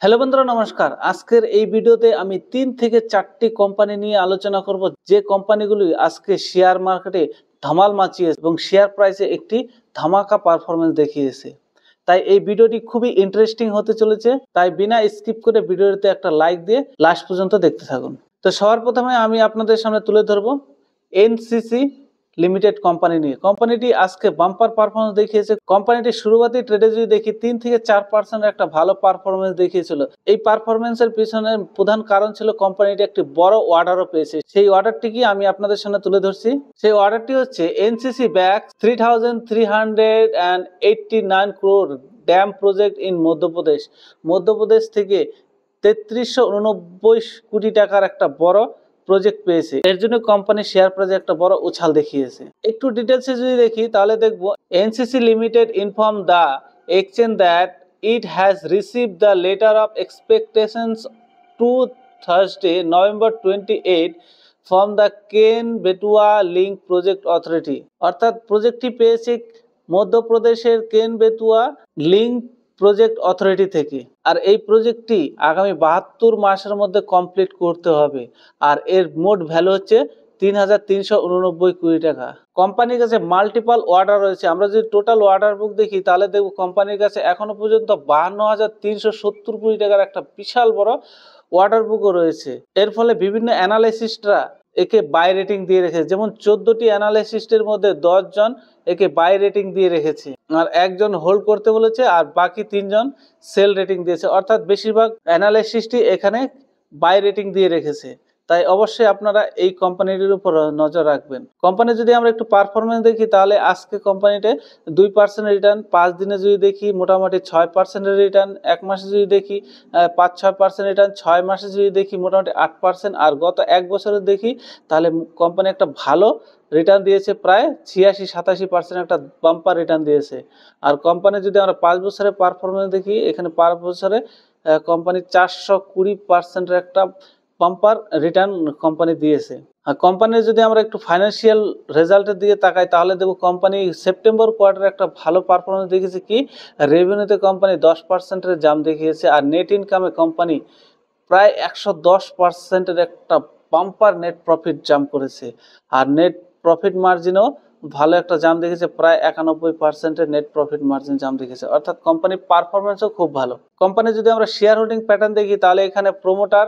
Hello বন্ধুরা, নমস্কার। আজকের এই ভিডিওতে আমি ৩ থেকে ৪টি কোম্পানি নিয়ে আলোচনা করব, যে কোম্পানিগুলি আজকে শেয়ার মার্কেটে ধামাল মাচিয়েছে এবং শেয়ার প্রাইসে একটি ধামাকা পারফরমেন্স দেখিয়েছে। তাই এই ভিডিওটি খুবই ইন্টারেস্টিং হতে চলেছে, তাই বিনা স্কিপ করে ভিডিওতে একটা লাইক দিয়ে লাস্ট পর্যন্ত দেখতে থাকুন। তো সবার প্রথমে আমি আপনাদের সামনে তুলে ধরবো এনসিসি লিমিটেড কোম্পানি নিয়ে। কোম্পানিটি আজকে বাম্পার পারফরমেন্স দেখিয়েছে। কোম্পানিটি শুরুয়াতি ট্রেডে যদি দেখি ৩ থেকে ৪% একটা ভালো পারফরমেন্স দেখিয়েছিল। এই পারফরমেন্সের পিছনে প্রধান কারণ ছিল কোম্পানিটি একটি বড় অর্ডারও পেয়েছে। সেই অর্ডারটি কি আমি আপনাদের সামনে তুলে ধরছি। সেই অর্ডারটি হচ্ছে NCC back 3389 crore dam project in Madhya Pradesh. Madhya Pradesh থেকে ৩৩89 কোটি টাকার একটা বড় প্রজেক্ট পেয়েছে। এর জন্য কোম্পানির শেয়ার প্রাইসে একটা বড় উছাল দেখিয়েছে। একটু ডিটেলসে যদি দেখি তাহলে দেখবো NCC limited inform the exchange that it has received the letter of expectations two Thursday November 28 from the কেন বেতুয়া লিঙ্ক প্রজেক্ট অথরিটি। অর্থাৎ প্রজেক্টটি পেয়েছে মধ্যপ্রদেশের কেন বেতুয়া লিঙ্ক প্রজেক্ট অথরিটি থেকে। আর এই প্রজেক্টটি আগামী 72 মাসের মধ্যে কমপ্লিট করতে হবে। আর এর মোট ভ্যালু হচ্ছে ৩৩89 কোটি টাকা। কোম্পানির কাছে মাল্টিপল অর্ডার রয়েছে। আমরা যদি টোটাল অর্ডার বুক দেখি তাহলে দেখব কোম্পানির কাছে এখনো পর্যন্ত ৫২৩৭০ কোটি টাকার একটা বিশাল বড় অর্ডার বুকও রয়েছে। এর ফলে বিভিন্ন অ্যানালাইসিস্টরা একে বাই রেটিং দিয়ে রেখেছে। যেমন 14টি অ্যানালাইসিস্টের মধ্যে 10 জন একে বাই রেটিং দিয়ে রেখেছে, আর একজন হোল্ড করতে বলেছে, আর বাকি 3 জন সেল রেটিং দিয়েছে। অর্থাৎ বেশিরভাগ অ্যানালাইসিস্টই এখানে বাই রেটিং দিয়ে রেখেছে। তাই অবশ্যই আপনারা এই কোম্পানিটির উপর নজর রাখবেন। কোম্পানি যদি আমরা একটু পারফরমেন্স দেখি তাহলে আজকে কোম্পানিতে 2% রিটার্ন, 5 দিনে যদি দেখি মোটামুটি 6% রিটার্ন, 1 মাসে যদি দেখি 5-6% রিটার্ন, 6 মাসে যদি দেখি মোটামুটি 8%, আর গত 1 বছরে দেখি তাহলে কোম্পানি একটা ভালো রিটার্ন দিয়েছে, প্রায় 86-87% একটা বাম্পার রিটার্ন দিয়েছে। আর কোম্পানি যদি আমরা 5 বছরের পারফরমেন্স দেখি, এখানে 5 বছরে কোম্পানি 420% একটা বাম্পার রিটার্ন কোম্পানি দিয়েছে। আর কোম্পানির যদি আমরা একটু ফাইন্যান্সিয়াল রেজাল্টের দিকে তাকাই তাহলে দেখব কোম্পানি সেপ্টেম্বর কোয়ার্টারে একটা ভালো পারফরমেন্স দেখিয়েছে। কি রেভিনিউতে কোম্পানি 10%-এর জাম্প দেখিয়েছে, আর নেট ইনকামে কোম্পানি প্রায় 110%-এর একটা বাম্পার নেট প্রফিট জাম্প করেছে। আর নেট প্রফিট মার্জিনও ভালো একটা জাম্প দেখেছে, প্রায় 91%-এর নেট প্রফিট মার্জিন জাম্প দেখেছে। অর্থাৎ কোম্পানির পারফরমেন্সও খুব ভালো। কোম্পানি যদি আমরা শেয়ার হোল্ডিং প্যাটার্ন দেখি তাহলে এখানে প্রোমোটার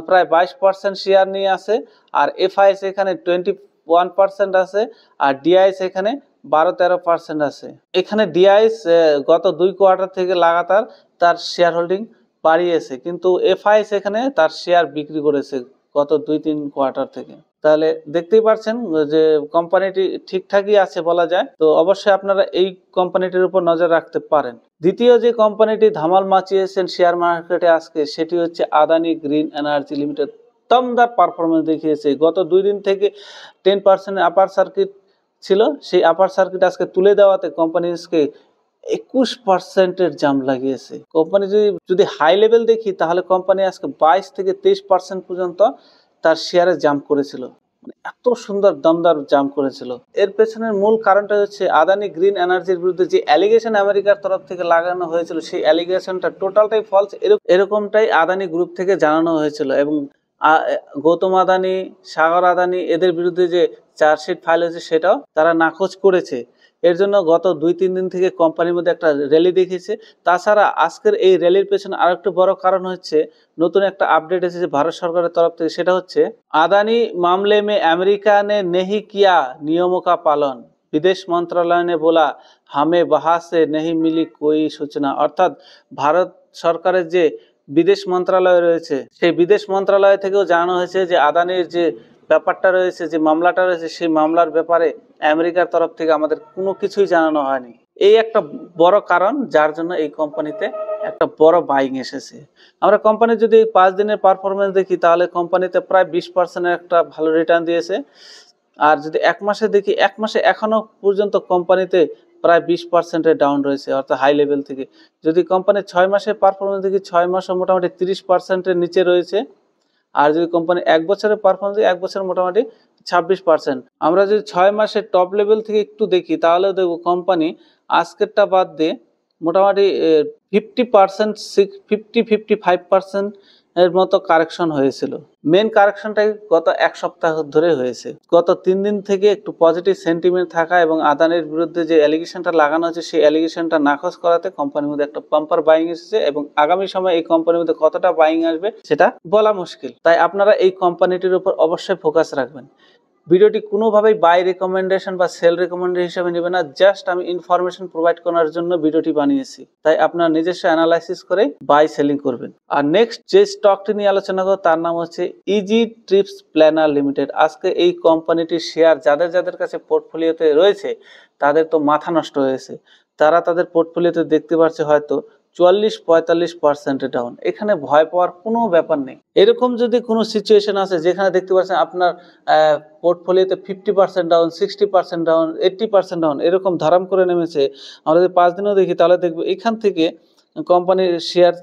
প্রায় 22% শেয়ার নিয়ে আসে, আর এফআইএস এখানে 21% আছে, আর ডিআইএস এখানে 12-13% আছে। এখানে ডিআইএস গত 2 কোয়ার্টার থেকে লাগাতার তার শেয়ার হোল্ডিং বাড়িয়েছে, কিন্তু এফআইএস এখানে তার শেয়ার বিক্রি করেছে গত 2-3 কোয়ার্টার থেকে। তাহলে দেখতেই পাচ্ছেন যে কোম্পানিটি ঠিকঠাকই আছে বলা যায়। তো অবশ্যই আপনারা এই কোম্পানিটির উপর নজর রাখতে পারেন। দ্বিতীয় যে কোম্পানিটি ধামাল মাচিয়েছেন শেয়ার মার্কেটে আজকে, সেটি হচ্ছে আদানি গ্রিন এনার্জি লিমিটেড। দমদার পারফরমেন্স দেখিয়েছে। গত 2 দিন থেকে 10% আপার সার্কিট ছিল, সেই আপার সার্কিট আজকে তুলে দেওয়াতে কোম্পানিকে 21%-এর জাম্প লাগিয়েছে। কোম্পানি যদি হাই লেভেল দেখি তাহলে কোম্পানি আজকে 22-23% পর্যন্ত তার শেয়ারে জাম্প করেছিল। মানে এত সুন্দর দমদার জাম্প করেছিল। এর পেছনের মূল কারণটা হচ্ছে আদানি গ্রিন এনার্জির বিরুদ্ধে যে অ্যালিগেশন আমেরিকার তরফ থেকে লাগানো হয়েছিল, সেই অ্যালিগেশনটা টোটালটাই ফলস, এরকমটাই আদানি গ্রুপ থেকে জানানো হয়েছিল। এবং গৌতম আদানি, সাগর আদানি এদের বিরুদ্ধে যে চার্জশিট ফাইল হয়েছে সেটাও তারা নাকচ করেছে। এর জন্য গত 2-3 দিন থেকে কোম্পানির মধ্যে একটা র্যালি দেখিয়েছে। তাছাড়া আজকের এই র্যালির পেছনে আরেকটু বড় কারণ হচ্ছে নতুন একটা আপডেট এসেছে ভারত সরকারের তরফ থেকে। সেটা হচ্ছে আদানি মামলে মে আমেরিকা নে নেহি কিয়া নিয়মों का पालन, বিদেশ মন্ত্রণালয় ने बोला हमें वहां से नहीं मिली कोई सूचना। অর্থাৎ ভারত সরকারের যে বিদেশ মন্ত্রণালয় রয়েছে, সেই বিদেশ মন্ত্রণালয় থেকেও জানানো হয়েছে যে আদানির যে ব্যাপারটা রয়েছে, যে মামলাটা রয়েছে, সেই মামলার ব্যাপারে আমেরিকার তরফ থেকে আমাদের কোনো কিছুই জানানো হয়নি। এই একটা বড় কারণ যার জন্য এই কোম্পানিতে একটা বড় বাইং এসেছে। আমরা কোম্পানির যদি 5 দিনের পারফরমেন্স দেখি তাহলে কোম্পানিতে প্রায় 20%-এর একটা ভালো রিটার্ন দিয়েছে। আর যদি 1 মাসে দেখি, 1 মাসে এখনো পর্যন্ত কোম্পানিতে প্রায় 20%-এর ডাউন রয়েছে, অর্থাৎ হাই লেভেল থেকে। যদি কোম্পানির 6 মাসের পারফরমেন্স দেখি, 6 মাসে মোটামুটি 30%-এর নিচে রয়েছে। আর যদি কোম্পানি 1 বছরের পারফরমেন্স, 1 বছর মোটামুটি 26%। আমরা যদি 6 মাসের টপ লেভেল থেকে একটু দেখি তাহলে দেখব কোম্পানি আজকেরটা বাদ দিয়ে মোটামুটি 50% 55% এর মতো কারেকশন হয়েছিল। মেন কারেকশনটাই গত এক সপ্তাহ ধরে হয়েছে। গত 3 দিন থেকে একটু পজিটিভ সেন্টিমেন্ট থাকা এবং আদানির বিরুদ্ধে যে অ্যালিগেশনটা লাগানো হয়েছে সেই অ্যালিগেশনটা নাকচ করাতে কোম্পানির মধ্যে একটা পাম্পার বাইং এসেছে এবং আগামী সময়ে এই কোম্পানির মধ্যে কতটা বাইং আসবে সেটা বলা মুশকিল। তাই আপনারা এই কোম্পানিটির উপর অবশ্যই ফোকাস রাখবেন। ভিডিওটি কোনোভাবেই বাই রেকমেন্ডেশন বা সেল রেকমেন্ডেশন হিসেবে নেবেন না, জাস্ট আমি ইনফরমেশন প্রোভাইড করার জন্য ভিডিওটি বানিয়েছি। তাই আপনার নিজস্ব অ্যানালাইসিস করে বাই সেলিং করবেন। আর নেক্সট যে স্টকটি নিয়ে আলোচনা করব তার নাম হচ্ছে ইজি ট্রিপস প্ল্যানার লিমিটেড। আজকে এই কোম্পানিটির শেয়ার যাদের কাছে পোর্টফোলিওতে রয়েছে তাদের তো মাথা নষ্ট হয়েছে। তারা তাদের পোর্টফোলিওতে দেখতে পাচ্ছে হয়তো 40-45% ডাউন। এখানে ভয় পাওয়ার কোনো ব্যাপার নেই। এরকম যদি কোনো সিচুয়েশন আছে যেখানে দেখতে পাচ্ছেন আপনার পোর্টফোলিওতে 50% ডাউন, 60% ডাউন, 80% ডাউন, এরকম ধারাম করে নেমেছে, আমরা যদি 5 দিনও দেখি তাহলে দেখবো এখান থেকে কোম্পানির শেয়ার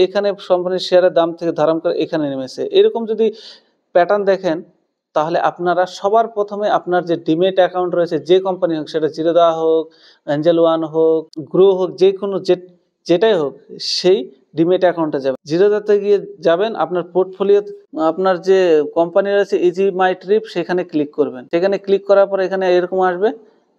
এখানে কোম্পানির শেয়ারের দাম থেকে ধারাম করে এখানে নেমেছে। এরকম যদি প্যাটার্ন দেখেন তাহলে আপনারা সবার প্রথমে আপনার যে ডিমেট অ্যাকাউন্ট রয়েছে যে কোম্পানি হোক, সেটা জিরোদা হোক, অ্যাঞ্জেল ওয়ান হোক, গ্রো হোক, যে কোনো যেটাই হোক, সেই ডিমেট অ্যাকাউন্টে যাবেন। জিরোদাতে গিয়ে যাবেন, আপনার পোর্টফোলিও আপনার যে কোম্পানি রয়েছে ইজি মাই ট্রিপ সেখানে ক্লিক করবেন। সেখানে ক্লিক করার পরে এখানে এরকম আসবে।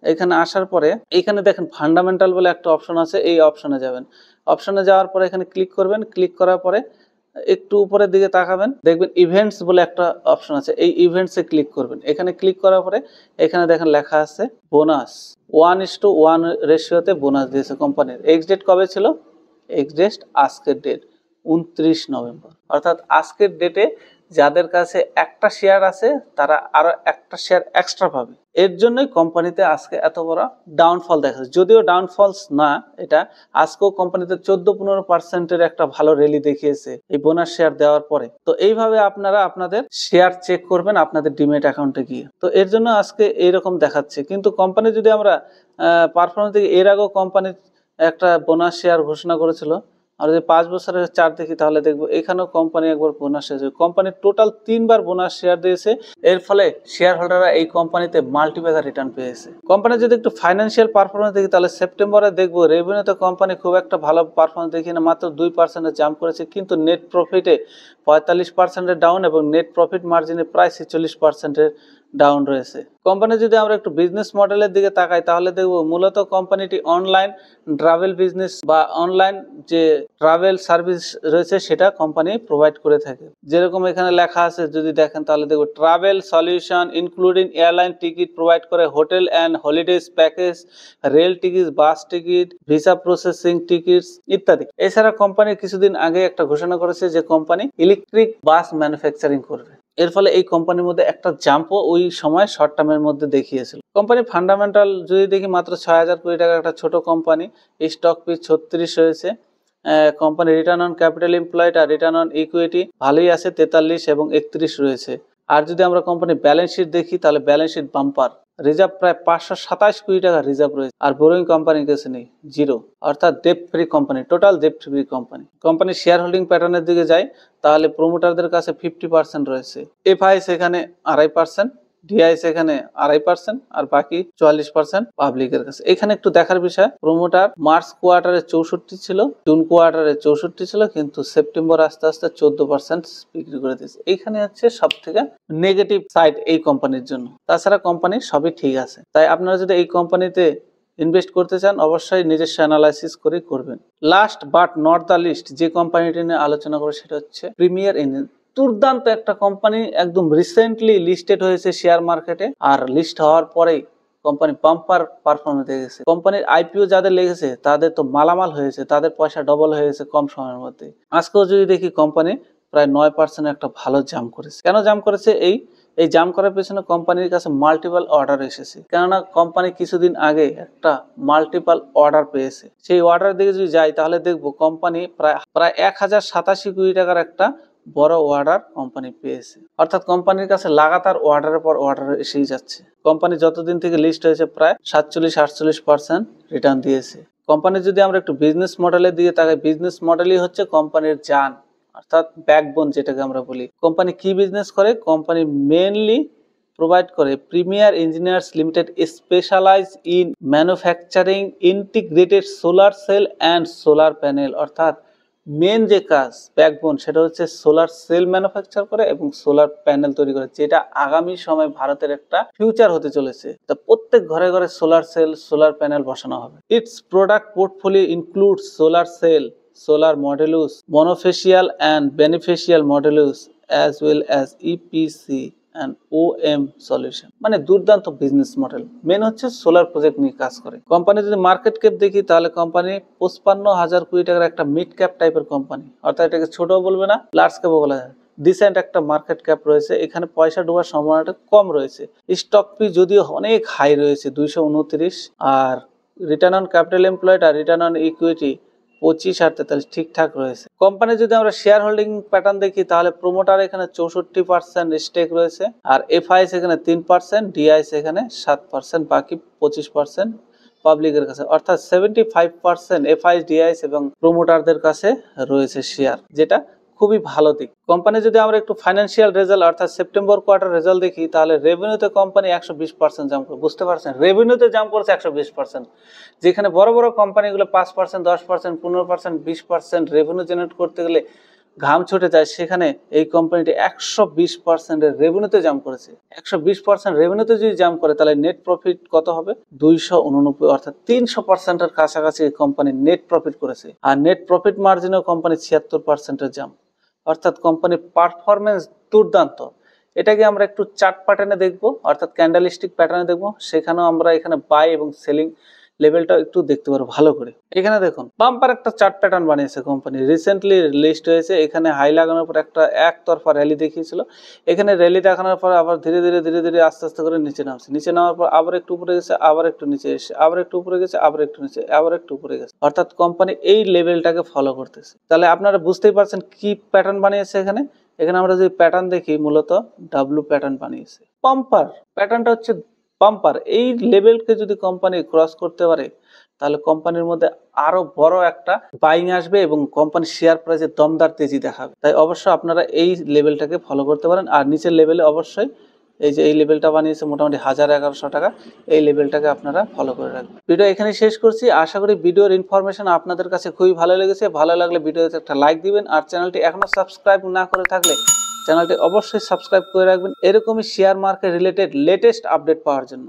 এখানে আসার পরে এখানে দেখেন ফান্ডামেন্টাল বলে একটা অপশন আছে, এই অপশনে যাবেন। অপশনে যাওয়ার পরে এখানে ক্লিক করবেন। ক্লিক করার পরে একটু উপরের দিকে তাকাবেন, দেখবেন ইভেন্টস বলে একটা অপশন আছে, এই ইভেন্টসে ক্লিক করবেন। এখানে ক্লিক করার পরে এখানে দেখেন লেখা আছে বোনাস 1:1 রেশিওতে বোনাস দিয়েছে কোম্পানির। এক্স ডেট কবে ছিল? এক্স ডেট আজকের ডেট 29 নভেম্বর। অর্থাৎ আজকের ডেটে যাদের কাছে একটা শেয়ার আছে তারা আরো একটা শেয়ার এক্সট্রা পাবে। এর জন্যই কোম্পানিতে আজকে এত বড় ডাউনফল দেখা যাচ্ছে। যদিও ডাউনফলস না, এটা আজকেও কোম্পানিতে 14-15% একটা ভালো র্যালি দেখিয়েছে এই বোনাস শেয়ার দেওয়ার পরে। তো এইভাবে আপনারা আপনাদের শেয়ার চেক করবেন আপনাদের ডিমেট অ্যাকাউন্টে গিয়ে। তো এর জন্য আজকে এইরকম দেখাচ্ছে। কিন্তু কোম্পানি যদি আমরা পারফরমেন্স থেকে, এর আগেও কোম্পানি একটা বোনাস শেয়ার ঘোষণা করেছিল, আর যদি 5 বছরের চার্ট দেখি তাহলে দেখবো এখানেও কোম্পানি একবার বোনাস শেয়ার, কোম্পানি টোটাল 3 বার বোনাস শেয়ার দিয়েছে। এর ফলে শেয়ার হোল্ডাররা এই কোম্পানিতে মাল্টিপ্যাকার রিটার্ন পেয়েছে। কোম্পানি যদি একটু ফাইন্যান্সিয়াল পারফরমেন্স দেখি তাহলে সেপ্টেম্বরে দেখবো রেভিনিউতে কোম্পানি খুব একটা ভালো পারফরমেন্স দেখি না, মাত্র 2% জাম্প করেছে, কিন্তু নেট প্রফিটে 45% ডাউন এবং নেট প্রফিট মার্জিনে প্রায় 46% ডাউন রয়েছে। কোম্পানি যদি আমরা একটু বিজনেস মডেলের দিকে তাকাই তাহলে দেখবো মূলত কোম্পানিটি অনলাইন ট্রাভেল বিজনেস বা অনলাইন যে ট্রাভেল সার্ভিস রয়েছে সেটা কোম্পানি প্রোভাইড করে থাকে। যেরকম এখানে লেখা আছে যদি দেখেন তাহলে দেখবো travel solution including airline ticket provide করে, hotel and holidays package, rail ticket, bus ticket, visa processing tickets ইত্যাদি। এছাড়া কোম্পানি কিছুদিন আগে একটা ঘোষণা করেছে যে কোম্পানি ইলেকট্রিক বাস ম্যানুফ্যাকচারিং করবে। এর ফলে এই কোম্পানির মধ্যে একটা জাম্পও ওই সময় শর্ট টার্মের মধ্যে দেখিয়েছিল। কোম্পানির ফান্ডামেন্টাল যদি দেখি মাত্র 6,000 কোটি টাকা একটা ছোট কোম্পানি, স্টক পিচ 36 হয়েছে। Company return on capital employed আর রিটার্ন অন ইকুইটি ভালোই আছে, 43 এবং 31 রয়েছে। আর যদি আমরা কোম্পানির ব্যালেন্স শিট দেখি তাহলে ব্যালেন্স শিট বাম্পার, রিজার্ভ প্রায় 527 কোটি টাকা রিজার্ভ রয়েছে, আর বোরোইং কোম্পানির কাছে নেই, জিরো। অর্থাৎ date free company, total date free company. কোম্পানির শেয়ার হোল্ডিং প্যাটার্নের দিকে যায় তাহলে প্রমোটারদের কাছে 50% রয়েছে, এফআইএস এখানে 2.5%, ডিআইএস এখানে 2.5%, আর বাকি 44% পাবলিকের কাছে। এখানে একটু দেখার বিষয়, প্রমোটার মার্চ কোয়ার্টারে 64 ছিল, জুন কোয়ার্টারে 64 ছিল, কিন্তু সেপ্টেম্বর আস্তে আস্তে 14% বিক্রি করে দিয়েছে। এইখানে হচ্ছে সব থেকে নেগেটিভ সাইড এই কোম্পানির জন্য। তাছাড়া কোম্পানি সবই ঠিক আছে। তাই আপনারা যদি এই কোম্পানিতে ইনভেস্ট করতে চান অবশ্যই নিজস্ব অ্যানালাইসিস করে করবেন। Last but not the least যে কোম্পানিটি নিয়ে আলোচনা করব সেটা হচ্ছে প্রিমিয়ার এনার্জি। দুর্দান্ত একটা কোম্পানি, একদম রিসেন্টলি লিস্টেড হয়েছে শেয়ার মার্কেটে, আর লিস্ট হওয়ার পরেই কোম্পানি বাম্পার পারফরমেন্স দেখেছে। কোম্পানির আইপিও যাদের লেগেছে তাদের তো মালামাল হয়েছে, তাদের পয়সা ডবল হয়ে গেছে কম সময়ের মধ্যে। আজকেও যদি দেখি কোম্পানি প্রায় 9% একটা ভালো জাম্প করেছে। কেন জাম্প করেছে? এই জাম্প করার পেছনে কোম্পানির কাছে মাল্টিপল অর্ডার এসেছে। কেননা কোম্পানি কিছুদিন আগে একটা মাল্টিপল অর্ডার পেয়েছে। সেই অর্ডার দিকে যদি যাই তাহলে দেখবো কোম্পানি প্রায় 1087 কোটি টাকার একটা বড় অর্ডার কোম্পানি পেয়েছে। অর্থাৎ কোম্পানির কাছে লাগাতার অর্ডারের পর অর্ডার এসেই যাচ্ছে। কোম্পানি যতদিন থেকে লিস্ট হয়েছে প্রায় 47-48% রিটার্ন দিয়েছে। কোম্পানি যদি আমরা একটু বিজনেস মডেলের দিকে তাকাই, বিজনেস মডেলই হচ্ছে কোম্পানির জান, অর্থাৎ ব্যাকবোন যেটাকে আমরা বলি। কোম্পানি কি বিজনেস করে? কোম্পানি মেইনলি প্রোভাইড করে। Premier engineers limited specialise in manufacturing integrated solar cell and solar panel, অর্থাৎ মেন যে কাজ ব্যাকবোন সেটা হচ্ছে সোলার সেল ম্যানুফ্যাকচার করে এবং সোলার প্যানেল তৈরি করে, যেটা আগামী সময় ভারতের একটা ফিউচার হতে চলেছে। তা প্রত্যেক ঘরে ঘরে সোলার সেল, সোলার প্যানেল বসানো হবে। It's product portfolio includes solar cell, solar modules, monofacial and beneficial modules, as well as EPC and OM solution। মানে দুর্দান্ত বিজনেস মডেল। মেন হচ্ছে সোলার প্রজেক্ট নিয়ে কাজ করে। কোম্পানি যদি মার্কেট ক্যাপ দেখি তাহলে কোম্পানি 55,000 কোটি টাকার একটা মিড ক্যাপ টাইপের কোম্পানি, অর্থাৎ এটাকে ছোট বলবে না, লার্জ ক্যাপও বলা যায়। ডিসেন্ট একটা মার্কেট ক্যাপ রয়েছে, এখানে পয়সা ডোবার সম্ভাবনাটা কম রয়েছে। স্টক পি যদিও অনেক হাই রয়েছে 229, আর রিটার্ন অন ক্যাপিটাল এমপ্লয়েড আর রিটার্ন অন ইকুইটি 25 আর 43 ঠিকঠাক রয়েছে। কোম্পানি যদি আমরা শেয়ার হোল্ডিং প্যাটার্ন দেখি তাহলে প্রোমোটার এখানে 64% স্টেক রয়েছে, আর এফআইএস এখানে 3%, ডিআইএস এখানে 7%, বাকি 25% পাবলিকের কাছে, অর্থাৎ 75% এফআইএস, ডিআইএস এবং প্রোমোটারদের কাছে রয়েছে শেয়ার, যেটা খুবই ভালো দিক। কোম্পানি যদি আমরা একটু ফাইন্যান্সিয়াল রেজাল্ট অর্থাৎ সেপ্টেম্বর কোয়ার্টার রেজাল্ট দেখি তাহলে রেভিনিউতে কোম্পানি 120% জাম্প করে, বুঝতে পারছেন রেভিনিউতে জাম্প করেছে 120%, যেখানে বড় বড় কোম্পানিগুলো 5%, 10%, 15%, 20% রেভিনিউ জেনারেট করতে গেলে ঘাম ছুটে যায়, সেখানে এই কোম্পানিটি 120% এর রেভিনিউতে জাম্প করেছে। 120% রেভিনিউতে যদি জাম্প করে তাহলে নেট প্রফিট কত হবে? 289, অর্থাৎ 300% এর কাছাকাছি কোম্পানি নেট প্রফিট করেছে। আর নেট প্রফিট মার্জিনেও কোম্পানি 76% এর জাম্প, অর্থাৎ কোম্পানির পারফরমেন্স দুর্দান্ত। এটাকে আমরা একটু চার্ট প্যাটার্নে দেখবো, অর্থাৎ ক্যান্ডেলস্টিক প্যাটার্নে দেখবো, সেখানেও আমরা এখানে বাই এবং সেলিং লেভেলটা একটু দেখতে পারো ভালো করে। এখানে দেখুন বাম্পার একটা চার্ট প্যাটার্ন বানিয়েছে কোম্পানি, রিসেন্টলি লিস্ট হয়েছে। এখানে হাই লাগানোর পর একটা একতরফা র্যালি দেখিয়েছিল, এখানে র্যালি দেখানোর পর আবার ধীরে ধীরে আস্তে আস্তে করে নিচে নামছে, নিচে নামার পর আবার একটু উপরে গেছে, আবার একটু নিচে এসে, আবার একটু উপরে গেছে, আবার একটু নিচে, আবার একটু উপরে গেছে, অর্থাৎ কোম্পানি এই লেভেলটাকে ফলো করতেছে। তাহলে আপনারা বুঝতেই পারছেন কি প্যাটার্ন বানিয়েছে। এখানে আমরা যদি প্যাটার্ন দেখি, মূলত ডাব্লু প্যাটার্ন বানিয়েছে। পাম্পার প্যাটার্নটা হচ্ছে পাম্পার, এই লেভেলকে যদি কোম্পানি ক্রস করতে পারে তাহলে কোম্পানির মধ্যে আরো বড় একটা বাইং আসবে এবং কোম্পানির শেয়ার প্রাইসে দমদার তেজি দেখাবে। তাই অবশ্যই আপনারা এই লেভেলটাকে ফলো করতে পারেন। আর নিচের লেভেলে অবশ্যই এই যে এই লেভেলটা বানিয়েছে মোটামুটি 1100 টাকা, এই লেভেলটাকে আপনারা ফলো করে রাখবেন। ভিডিও এখানে শেষ করছি। আশা করি ভিডিওর ইনফরমেশন আপনাদের কাছে খুবই ভালো লেগেছে। ভালো লাগলে ভিডিওতে একটা লাইক দিবেন, আর চ্যানেলটি এখনো সাবস্ক্রাইব না করে থাকলে চ্যানেলটি অবশ্যই সাবস্ক্রাইব করে রাখবেন এরকমই share market related latest update পাওয়ার জন্য।